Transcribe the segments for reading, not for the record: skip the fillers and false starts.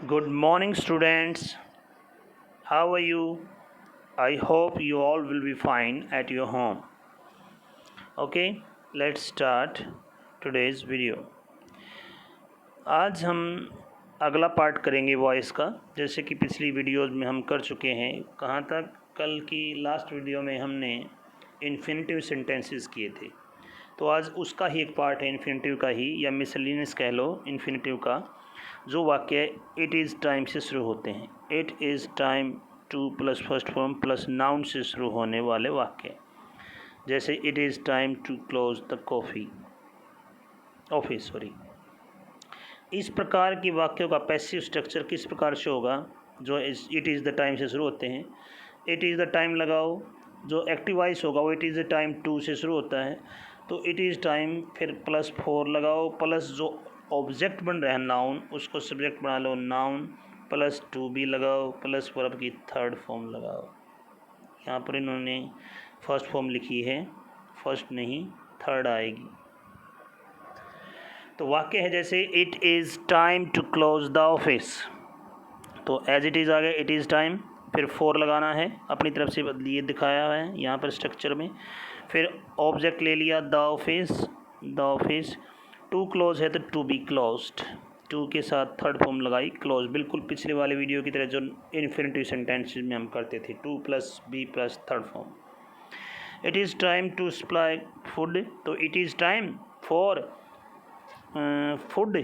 Good morning, students. How are you? I hope you all will be fine at your home. Okay, let's start today's video. आज हम अगला part करेंगे voice का, जैसे कि पिछली वीडियोज़ में हम कर चुके हैं। कहाँ तक? कल की लास्ट वीडियो में हमने इन्फिनेटिव सेंटेंसेस किए थे, तो आज उसका ही एक पार्ट है, इन्फिनेटिव का ही, या मिसलिनियस कह लो इन्फिनेटिव का। जो वाक्य इट इज़ टाइम से शुरू होते हैं, it is time to plus first form plus noun से शुरू होने वाले वाक्य, जैसे it is time to close the office. इस प्रकार के वाक्यों का पैसिव स्ट्रक्चर किस प्रकार से होगा? जो इट इज़ द टाइम से शुरू होते हैं, इट इज़ द टाइम लगाओ। जो एक्टिव वॉइस होगा वो it is the time to से शुरू होता है, तो इट इज़ टाइम फिर प्लस 4 लगाओ, प्लस जो ऑब्जेक्ट बन रहा है नाउन, उसको सब्जेक्ट बना लो नाउन, प्लस टू बी लगाओ, प्लस वर्ब की थर्ड फॉर्म लगाओ। यहाँ पर इन्होंने फर्स्ट फॉर्म लिखी है, फर्स्ट नहीं थर्ड आएगी। तो वाक्य है जैसे it is time to close the office, तो एज इट इज़ आ गया इट इज़ टाइम, फिर 4 लगाना है, अपनी तरफ से ये दिखाया है यहाँ पर स्ट्रक्चर में। फिर ऑब्जेक्ट ले लिया द ऑफिस, टू क्लोज है तो टू बी क्लोज्ड, टू के साथ थर्ड फॉर्म लगाई क्लोज, बिल्कुल पिछले वाले वीडियो की तरह जो इन्फिनेटिव सेंटेंसेस में हम करते थे, to plus be plus third form. It is time to supply food, तो it is time for food,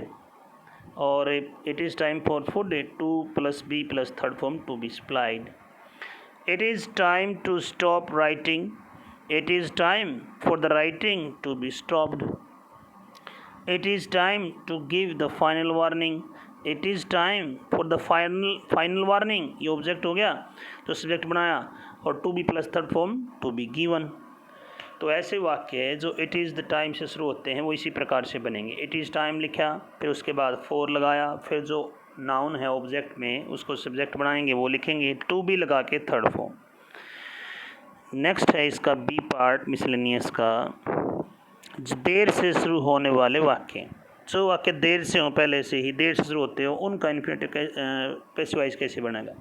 और it is time for food, to plus be plus third form to be supplied. It is time to stop writing, it is time for the writing to be stopped. It is time to give the final warning, it is time for the final warning, ये object हो गया तो subject बनाया, और to be plus third form to be given. तो ऐसे वाक्य है जो इट इज़ द टाइम से शुरू होते हैं वो इसी प्रकार से बनेंगे। इट इज़ टाइम लिखा, फिर उसके बाद 4 लगाया, फिर जो नाउन है ऑब्जेक्ट में उसको सब्जेक्ट बनाएंगे, वो लिखेंगे टू बी लगा के थर्ड फॉर्म। नेक्स्ट है इसका बी पार्ट मिसलेनियस का, देर से शुरू होने वाले वाक्य। जो वाक्य देर से हो, पहले से ही देर से शुरू होते हो, उनका इन्फिनेटिव पैसिव वॉइस कैसे बनेगा?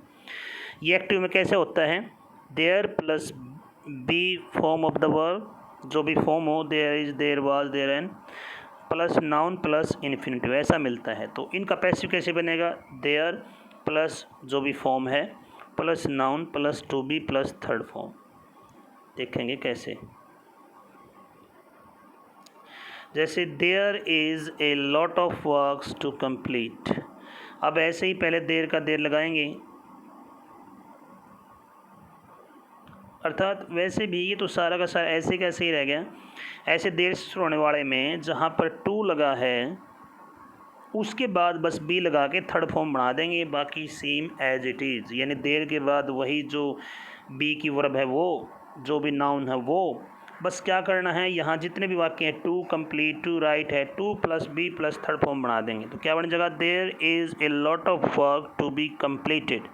ये एक्टिव में कैसे होता है? There plus be form of the verb, जो भी फॉर्म हो, there is, there was, there an, plus noun plus infinitive, ऐसा मिलता है। तो इनका पैसिव कैसे बनेगा? देयर प्लस जो भी फॉर्म है plus noun plus to be plus third form. देखेंगे कैसे, जैसे there is a lot of works to complete. अब ऐसे ही पहले देर का देर लगाएंगे, अर्थात वैसे भी ये तो सारा का सारा ऐसे कैसे ही रह गया। ऐसे देर से शुरू होने वाले में जहाँ पर टू लगा है उसके बाद बस बी लगा के थर्ड फॉर्म बना देंगे, बाकी सेम एज इट इज़, यानी देर के बाद वही जो बी की वर्ब है वो, जो भी नाउन है वो, बस क्या करना है, यहाँ जितने भी वाक्य हैं टू कंप्लीट, टू राइट है, to plus be plus third form बना देंगे। तो क्या बन जाएगा? There is a lot of work to be completed,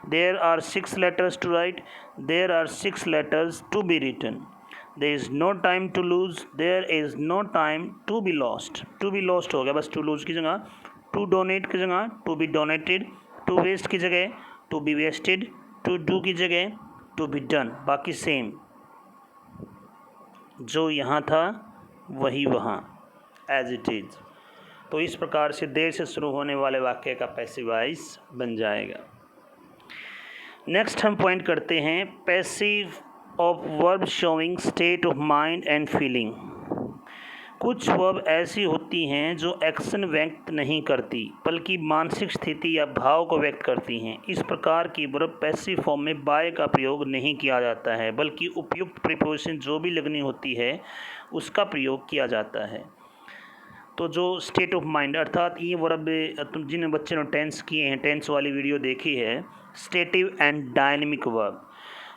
there are 6 letters to write, there are 6 letters to be written, there is no time to lose, there is no time to be lost. To be lost हो गया, बस to lose की जगह to donate की जगह to be donated, to waste की जगह to be wasted, to do की जगह टू बी डन, बाकी सेम, जो यहाँ था वही वहाँ, एज इट इज़। तो इस प्रकार से देर से शुरू होने वाले वाक्य का पैसिव वॉइस बन जाएगा। नेक्स्ट हम पॉइंट करते हैं passive of verb showing state of mind and feeling. कुछ वर्ब ऐसी होती हैं जो एक्शन व्यक्त नहीं करती बल्कि मानसिक स्थिति या भाव को व्यक्त करती हैं। इस प्रकार की वर्ब पैसिव फॉर्म में बाय का प्रयोग नहीं किया जाता है, बल्कि उपयुक्त प्रीपोजिशन जो भी लगनी होती है उसका प्रयोग किया जाता है। तो जो स्टेट ऑफ माइंड, अर्थात ये वर्ब, तुम जिन बच्चे ने टेंस किए हैं, टेंस वाली वीडियो देखी है, स्टेटिव एंड डायनेमिक वर्ब,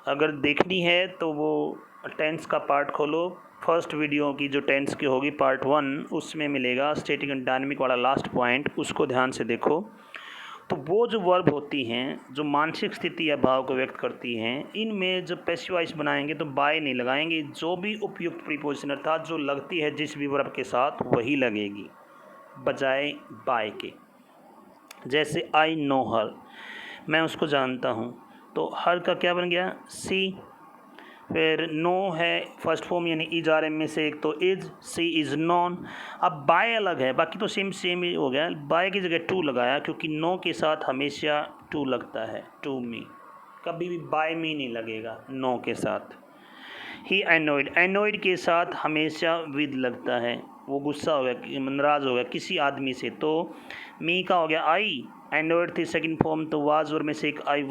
अगर देखनी है तो वो टेंस का पार्ट खोलो, फर्स्ट वीडियो की जो टेंस की होगी पार्ट 1, उसमें मिलेगा स्टेटिक एंड डायनेमिक वाला लास्ट पॉइंट, उसको ध्यान से देखो। तो वो जो वर्ब होती हैं जो मानसिक स्थिति या भाव को व्यक्त करती हैं, इनमें जब पैसिव वॉइस बनाएंगे तो बाय नहीं लगाएंगे, जो भी उपयुक्त प्रीपोजिशन अर्थात जो लगती है जिस भी वर्ब के साथ वही लगेगी, बजाय बाय के। जैसे आई नो हर, मैं उसको जानता हूँ, तो हर का क्या बन गया सी। फिर नो है फर्स्ट फॉर्म यानी इज आर एम में से एक, तो इज, सी इज़ नॉन। अब बाय अलग है, बाकी तो सेम सेम ही हो गया। बाय की जगह टू लगाया क्योंकि नो के साथ हमेशा टू लगता है, टू मी, कभी भी बाय मी नहीं लगेगा नो के साथ। ही एनोइड, एनोइड के साथ हमेशा विद लगता है, वो गुस्सा हो गया, नाराज़ हो गया किसी आदमी से, तो मी का हो गया आई। एनोइड थी सेकंड फॉर्म, तो वाज और में से एक आई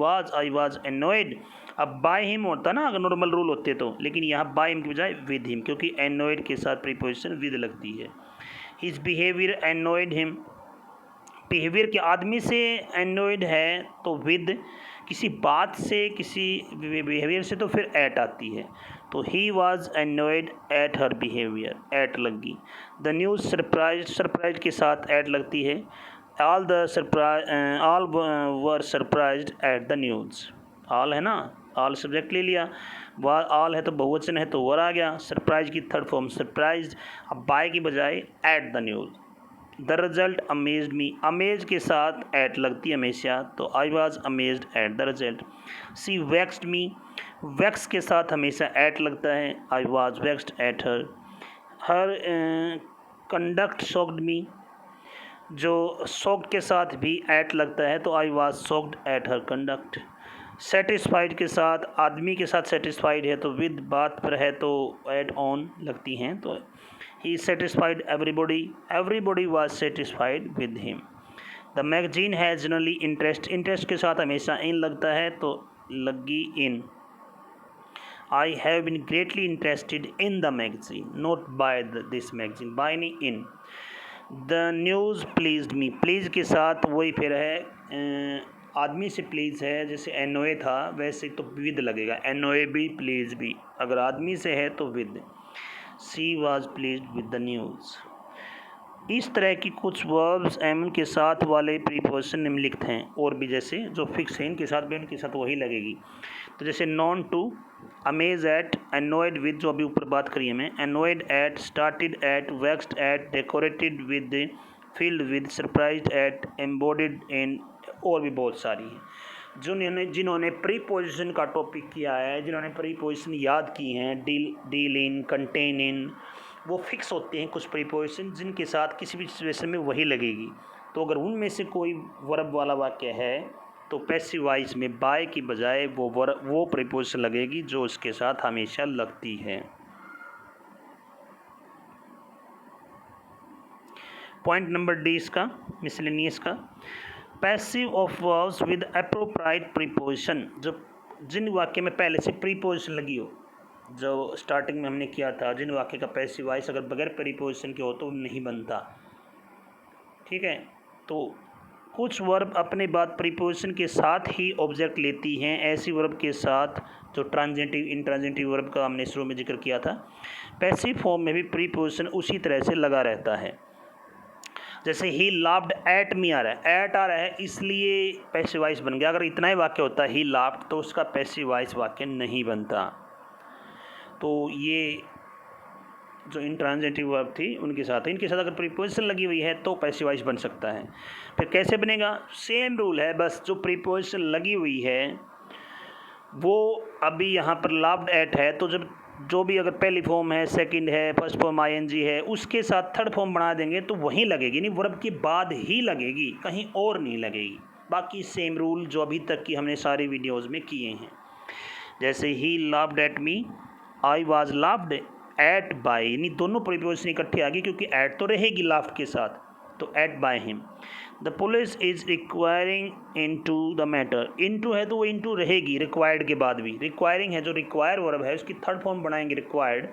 वाज एनोइड। अब बाय हिम होता ना अगर नॉर्मल रूल होते तो, लेकिन यहाँ बाय हिम की बजाय विद हिम, क्योंकि एनोइड के साथ प्रीपोजिशन विद लगती है। His behaviour annoyed him, behaviour के आदमी से एनोइड है तो विद, किसी बात से किसी बिहेवियर से तो फिर एट आती है, तो he was annoyed at her behaviour, at लगी। द न्यूज़ सरप्राइज, सरप्राइज के साथ एट लगती है। All were surprised at the news, all है ना, ऑल सब्जेक्ट ले लिया, ऑल है तो बहुवचन है तो वर आ गया, सरप्राइज की थर्ड फॉर्म सरप्राइज, अब बाय की बजाय at the news. The result amazed me, amaze के साथ एट लगती है हमेशा, तो I was amazed at the result. She vexed me, vex के साथ हमेशा एट लगता है, I was vexed at her. Her conduct shocked me, जो शॉक्ड के साथ भी एट लगता है, तो I was shocked at her conduct. Satisfied के साथ, आदमी के साथ सेटिस्फाइड है तो विद, बात पर है तो एट ऑन लगती हैं, तो he satisfied everybody, everybody was satisfied with him. The magazine has generally interest, interest के साथ हमेशा इन लगता है तो लगी in. I have been greatly interested in the magazine, not by this magazine, by नहीं in. The news pleased me, please के साथ वही फिर है आदमी से प्लीज़ है, जैसे एनोए था वैसे तो विद लगेगा, एनोए भी प्लीज़ भी, अगर आदमी से है तो with. She was pleased with the news. इस तरह की कुछ वर्ब्स एम के साथ वाले प्रीपोजिशन निम्नलिखित हैं, और भी जैसे जो फिक्स है इनके साथ भी उनके साथ वही लगेगी। तो जैसे known to, amaze at, annoyed with, जो अभी ऊपर बात करी है मैं, annoyed at, started at, vexed at, decorated with, filled with, surprised at, embodied in, और भी बहुत सारी हैं। जिन्होंने प्रीपोजिशन का टॉपिक किया है, जिन्होंने प्रीपोजिशन याद की हैं, डील इन, कंटेन इन, वो फिक्स होते हैं कुछ प्रीपोजिशन जिनके साथ किसी भी सिचुएशन में वही लगेगी। तो अगर उनमें से कोई वर्ब वाला वाक्य है तो पैसिव वॉइस में बाय की बजाय वो प्रीपोजिशन लगेगी जो उसके साथ हमेशा लगती है। पॉइंट नंबर डी इसका मिसलेनियस का, passive of verbs with appropriate preposition, जो जिन वाक्य में पहले से प्रीपोजिशन लगी हो, जो स्टार्टिंग में हमने किया था, जिन वाक्य का पैसिव वॉइस अगर बगैर प्रीपोजिशन के हो तो नहीं बनता, ठीक है। तो कुछ वर्ब अपने बाद प्रीपोजिशन के साथ ही ऑब्जेक्ट लेती हैं, ऐसी वर्ब के साथ जो ट्रांजिटिव इंट्रांजिटिव वर्ब का हमने शुरू में जिक्र किया था। पैसिव फॉर्म में भी प्रीपोजिशन उसी तरह से लगा रहता है। जैसे ही लाफ्ड एट मी आ रहा है, एट आ रहा है इसलिए पैसिव वॉइस बन गया। अगर इतना ही वाक्य होता है ही लाफ्ड तो उसका पैसिव वॉइस वाक्य नहीं बनता। तो ये जो इंट्रांजिटिव वर्ब थी उनके साथ, इनके साथ अगर प्रीपोजिशन लगी हुई है तो पैसिव वॉइस बन सकता है। फिर कैसे बनेगा, सेम रूल है, बस जो प्रीपोजिशन लगी हुई है वो अभी यहाँ पर लाफ्ड एट है, तो जब जो भी अगर पहली फॉर्म है, सेकंड है, फर्स्ट फॉर्म आईएनजी है, उसके साथ थर्ड फॉर्म बना देंगे तो वहीं लगेगी, नहीं वर्ब के बाद ही लगेगी, कहीं और नहीं लगेगी। बाकी सेम रूल जो अभी तक की हमने सारी वीडियोज़ में किए हैं। जैसे ही laughed at me, I was laughed at by, यानी दोनों प्रीपोजिशन इकट्ठे आ गई क्योंकि एट तो रहेगी लाफ्ड के साथ, तो at by him. The police is requiring into the matter, into है तो वो इनटू रहेगी रिक्वायर्ड के बाद भी, रिक्वायरिंग है जो रिक्वायर वर्ब है उसकी थर्ड फॉर्म बनाएंगे रिक्वायर्ड,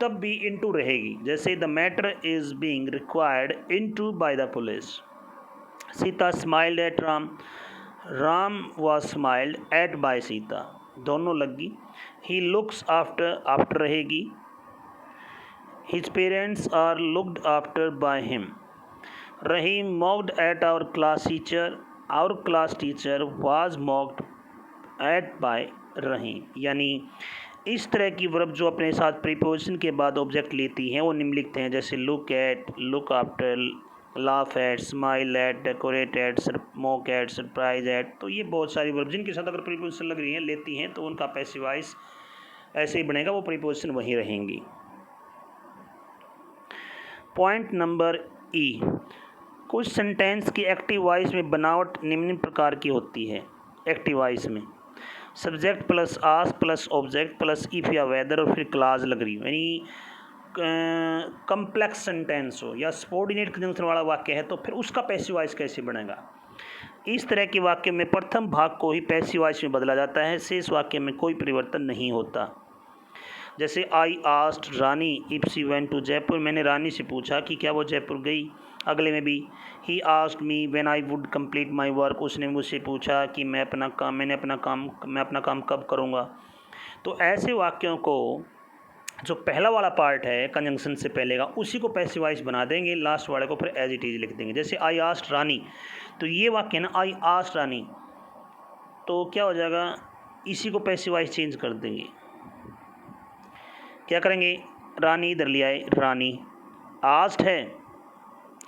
तब भी इनटू रहेगी। जैसे the matter is being required into by the police. Sita smiled at Ram, Ram was smiled at by Sita, दोनों लगी। ही लुक्स आफ्टर, आफ्टर रहेगी। His parents are looked after by him. Rahim mocked at our class teacher, our class teacher was mocked at by Rahim. यानी इस तरह की verb जो अपने साथ प्रीपोजिशन के बाद ऑब्जेक्ट लेती हैं वो निम्नलिखित हैं, जैसे look at, look after, laugh at, smile at, decorate at, smoke at, surprise at. तो ये बहुत सारी वर्ब जिनके साथ अगर प्रीपोजिशन लग रही हैं लेती हैं तो उनका पैसिव वॉइस ऐसे ही बनेगा, वो प्रीपोजिशन वहीं रहेंगी। पॉइंट नंबर ई, कुछ सेंटेंस की एक्टिव वॉइस में बनावट निम्न प्रकार की होती है। एक्टिव वॉइस में subject plus ask plus object plus if या वेदर और फिर क्लाज लग रही हो, यानी कम्प्लेक्स सेंटेंस हो या सबऑर्डिनेट कंजंक्शन वाला वाक्य है तो फिर उसका पैसिव वॉइस कैसे बनेगा। इस तरह के वाक्य में प्रथम भाग को ही पैसिव वॉइस में बदला जाता है, शेष वाक्य में कोई परिवर्तन नहीं होता। जैसे I asked Rani if she went to Jaipur, मैंने रानी से पूछा कि क्या वो जयपुर गई। अगले में भी he asked me when I would complete my work, उसने मुझसे पूछा कि मैं अपना काम कब करूँगा। तो ऐसे वाक्यों को जो पहला वाला पार्ट है कंजंक्शन से पहले का उसी को पैसिव वॉइस बना देंगे, लास्ट वाले को फिर एज इट इज लिख देंगे। जैसे आई आस्क्ड रानी, तो ये वाक्य ना आई आस्क्ड रानी, तो क्या हो जाएगा, इसी को पैसिव वॉइस चेंज कर देंगे। क्या करेंगे, रानी इधर ले आए, रानी आस्क्ड है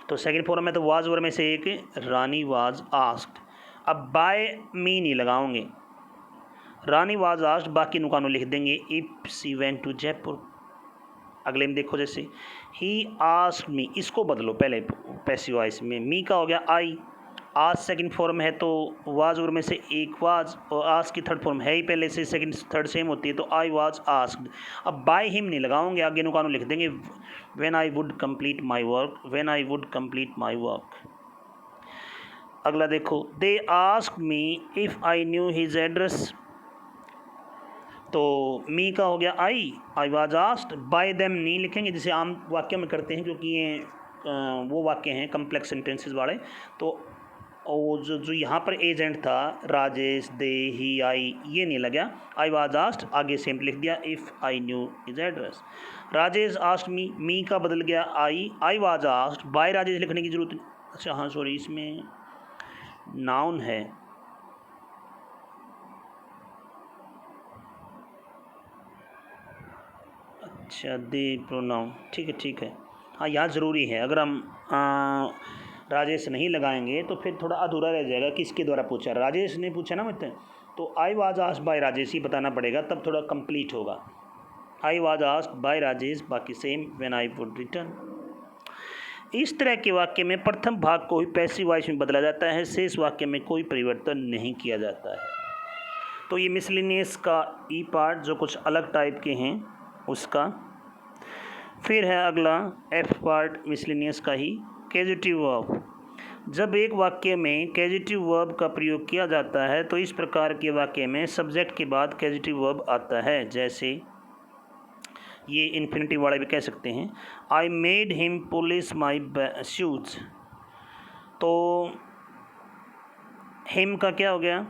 तो सेकंड फॉर्म में तो वाज वर्ड में से एक रानी वाज आस्क्ड। अब बाय मी नहीं लगाओगे, रानी वाज आस्क्ड बाकी नुकानों लिख देंगे if she went to Jaipur. अगले में देखो जैसे ही आस्क्ड मी, इसको बदलो पहले पैसिव वॉइस में, मी का हो गया आई, आज सेकंड फॉर्म है तो वाज वर्ड में से एक वाज और आज की थर्ड फॉर्म है ही पहले से, सेकंड थर्ड सेम होती है तो आई वाज आस्क्ड। अब बाय हिम नहीं लगाओगे, आगे नुकानों लिख देंगे when I would complete my work, when I would complete my work. अगला देखो they asked me if I knew his address, तो मी का हो गया I was asked, bye them नहीं लिखेंगे जैसे आम वाक्य में करते हैं क्योंकि ये वो वाक्य हैं कम्प्लेक्स सेंटेंसेस वाले। तो और जो यहाँ पर एजेंट था राजेश, दे, ही, आई, ये नहीं लगा, आई वाज आस्क्ड आगे सेम लिख दिया if I knew his address. Rajesh asked me का बदल गया I was asked, by Rajesh लिखने की जरूरत नहीं। अच्छा हाँ सॉरी, इसमें नाउन है, अच्छा दे प्रोनाउन, ठीक है हाँ यहाँ ज़रूरी है। अगर हम राजेश नहीं लगाएंगे तो फिर थोड़ा अधूरा रह जाएगा, किसके द्वारा पूछा, राजेश ने पूछा ना मतलब, तो I was asked by Rajesh ही बताना पड़ेगा, तब थोड़ा कंप्लीट होगा। I was asked by Rajesh, बाकी same when I would return. इस तरह के वाक्य में प्रथम भाग को ही पैसिव वॉइस में बदला जाता है, शेष वाक्य में कोई परिवर्तन नहीं किया जाता है। तो ये मिसलिनियस का ई पार्ट जो कुछ अलग टाइप के हैं उसका। फिर है अगला एफ पार्ट मिसलिनियस का ही, कैजेटिव वर्ब। जब एक वाक्य में कैजेटिव वर्ब का प्रयोग किया जाता है तो इस प्रकार के वाक्य में सब्जेक्ट के बाद कैजेटिव वर्ब आता है। जैसे ये इन्फिनिटिव वाले भी कह सकते हैं, I made him police my shoes, तो हिम का क्या हो गया,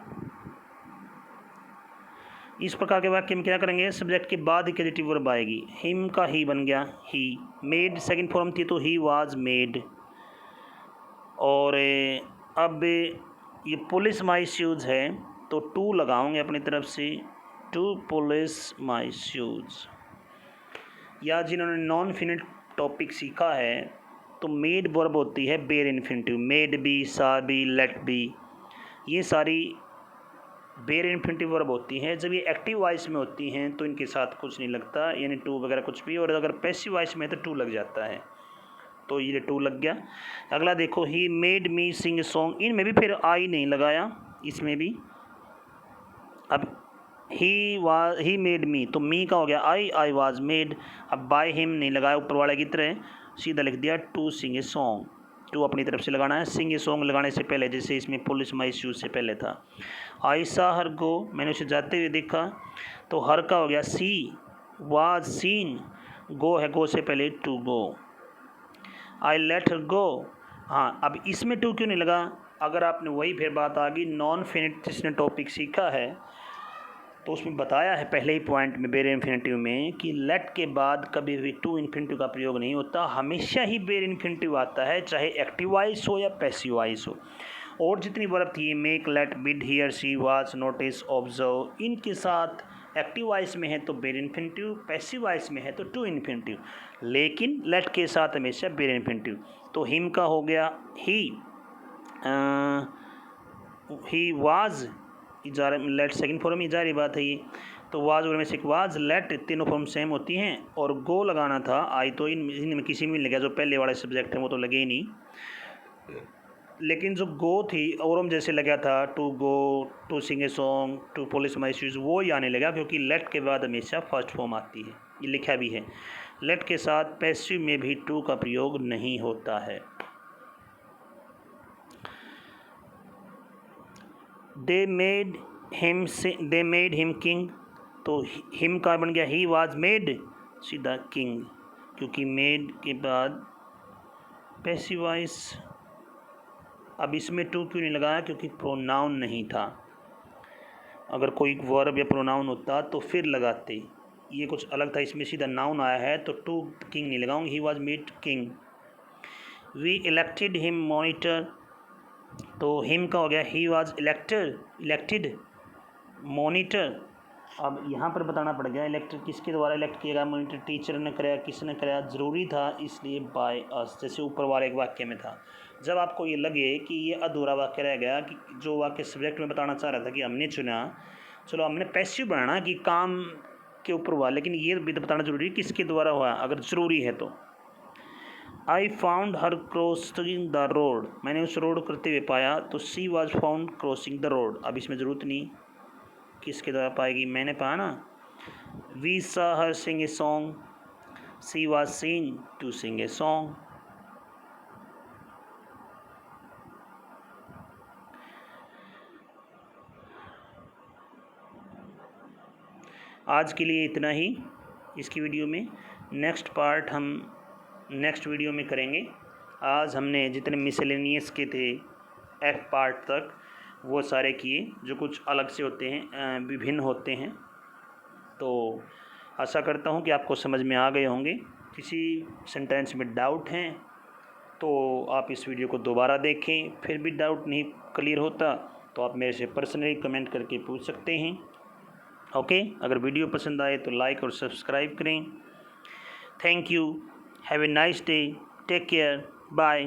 इस प्रकार के वाक्य में क्या करेंगे, सब्जेक्ट के बाद ही कैजेटिव वर्ब आएगी। हिम का ही बन गया ही, मेड सेकंड फॉर्म थी तो ही वाज मेड। और अब ये पुलिस माई शूज़ है तो टू लगाओगे अपनी तरफ से, टू पुलिस माई शूज़। या जिन्होंने नॉन फिनिट टॉपिक सीखा है तो मेड वर्ब होती है बेयर इन्फिनिटिव, मेड बी, सा बी, लेट बी, ये सारी बेयर इन्फिनिटिव वर्ब होती हैं। जब ये एक्टिव वॉइस में होती हैं तो इनके साथ कुछ नहीं लगता, यानी टू वगैरह कुछ भी, और अगर पैसिव वॉइस में तो टू लग जाता है, तो ये टू लग गया। अगला देखो he made me sing song, इनमें भी फिर आई नहीं लगाया, इसमें भी। अब ही मेड मी, तो मी का हो गया आई वाज मेड। अब बाय हिम नहीं लगाया ऊपर वाले की तरह, सीधा लिख दिया to sing a song, to अपनी तरफ से लगाना है, सिंग ए सॉन्ग लगाने से पहले, जैसे इसमें पुलिस माई शूज से पहले था। आई सा हर गो, मैंने उसे जाते हुए देखा, तो हर का हो गया सी, वाज सीन, गो है गो से पहले to go. I let her गो, हाँ अब इसमें टू क्यों नहीं लगा, अगर आपने वही फिर बात आ गई नॉन फिनिट जिसने टॉपिक सीखा है तो उसमें बताया है पहले ही पॉइंट में बेयर इन्फिनिटिव में कि लेट के बाद कभी भी टू इन्फिनिटिव का प्रयोग नहीं होता, हमेशा ही बेयर इन्फिनिटिव आता है, चाहे एक्टिव वॉइस हो या पैसिव वॉइस हो। और जितनी वर्ब थी make, let, bid, hear, see, watch, notice, observe, इनके साथ एक्टिव वॉइस में है तो बेयर इन्फिनिटिव, पैसिव वॉइस में है तो टू इन्फिनिटिव, लेकिन लेट के साथ हमेशा बेयर इन्फिनिटिव। तो हिम का हो गया ही वाज, इजारा लेट सेकंड फॉर्म इजारी बात है ये। तो वाज और में से एक वाज, लेट, तीनों फॉर्म सेम होती हैं। और गो लगाना था, आई तो इनमें किसी में लगा, जो पहले वाला सब्जेक्ट है वो तो लगे ही नहीं, लेकिन जो गो थी और जैसे लगा था to go, to sing a song, to polish my shoes, वो ही आने लगा क्योंकि लेट के बाद हमेशा फर्स्ट फॉर्म आती है, ये लिखा भी है। लेट के साथ पैसिव में भी टू का प्रयोग नहीं होता है। दे मेड हिम किंग, तो हिम का बन गया ही वाज मेड, सीधा किंग, क्योंकि मेड के बाद पैसिव वॉइस। अब इसमें टू क्यों नहीं लगाया, क्योंकि प्रोनाउन नहीं था। अगर कोई वर्ब या प्रोनाउन होता तो फिर लगाते, ये कुछ अलग था, इसमें सीधा नाउन आया है तो टू किंग नहीं लगाऊंगी। He was made king. We elected him monitor, तो हिम का हो गया ही वाज इलेक्टेड मॉनिटर। अब यहाँ पर बताना पड़ गया इलेक्टेड किसके द्वारा इलेक्ट किया गया, मॉनिटर टीचर ने कराया, किसने कराया, ज़रूरी था इसलिए बाय अस, जैसे ऊपर वाले एक वाक्य में था। जब आपको ये लगे कि ये अधूरा वाक्य रह गया, कि जो वाक्य सब्जेक्ट में बताना चाह रहा था कि हमने चुना, चलो हमने पैसिव बनाना कि काम के ऊपर हुआ, लेकिन ये भी तो बताना जरूरी है किसके द्वारा हुआ, अगर ज़रूरी है तो। I found her crossing the road, मैंने उस रोड करते हुए पाया, तो she was found crossing the road. अब इसमें ज़रूरत नहीं किसके द्वारा पाएगी, मैंने पाया ना। We saw her sing a song, she was seen to sing a song. आज के लिए इतना ही इसकी वीडियो में। नेक्स्ट पार्ट हम नेक्स्ट वीडियो में करेंगे। आज हमने जितने मिसलेनियस के थे एफ पार्ट तक वो सारे किए, जो कुछ अलग से होते हैं, विभिन्न होते हैं। तो आशा करता हूँ कि आपको समझ में आ गए होंगे। किसी सेंटेंस में डाउट हैं तो आप इस वीडियो को दोबारा देखें, फिर भी डाउट नहीं क्लियर होता तो आप मेरे से पर्सनली कमेंट करके पूछ सकते हैं। ओके, अगर वीडियो पसंद आए तो लाइक और सब्सक्राइब करें। Thank you, have a nice day, take care, bye.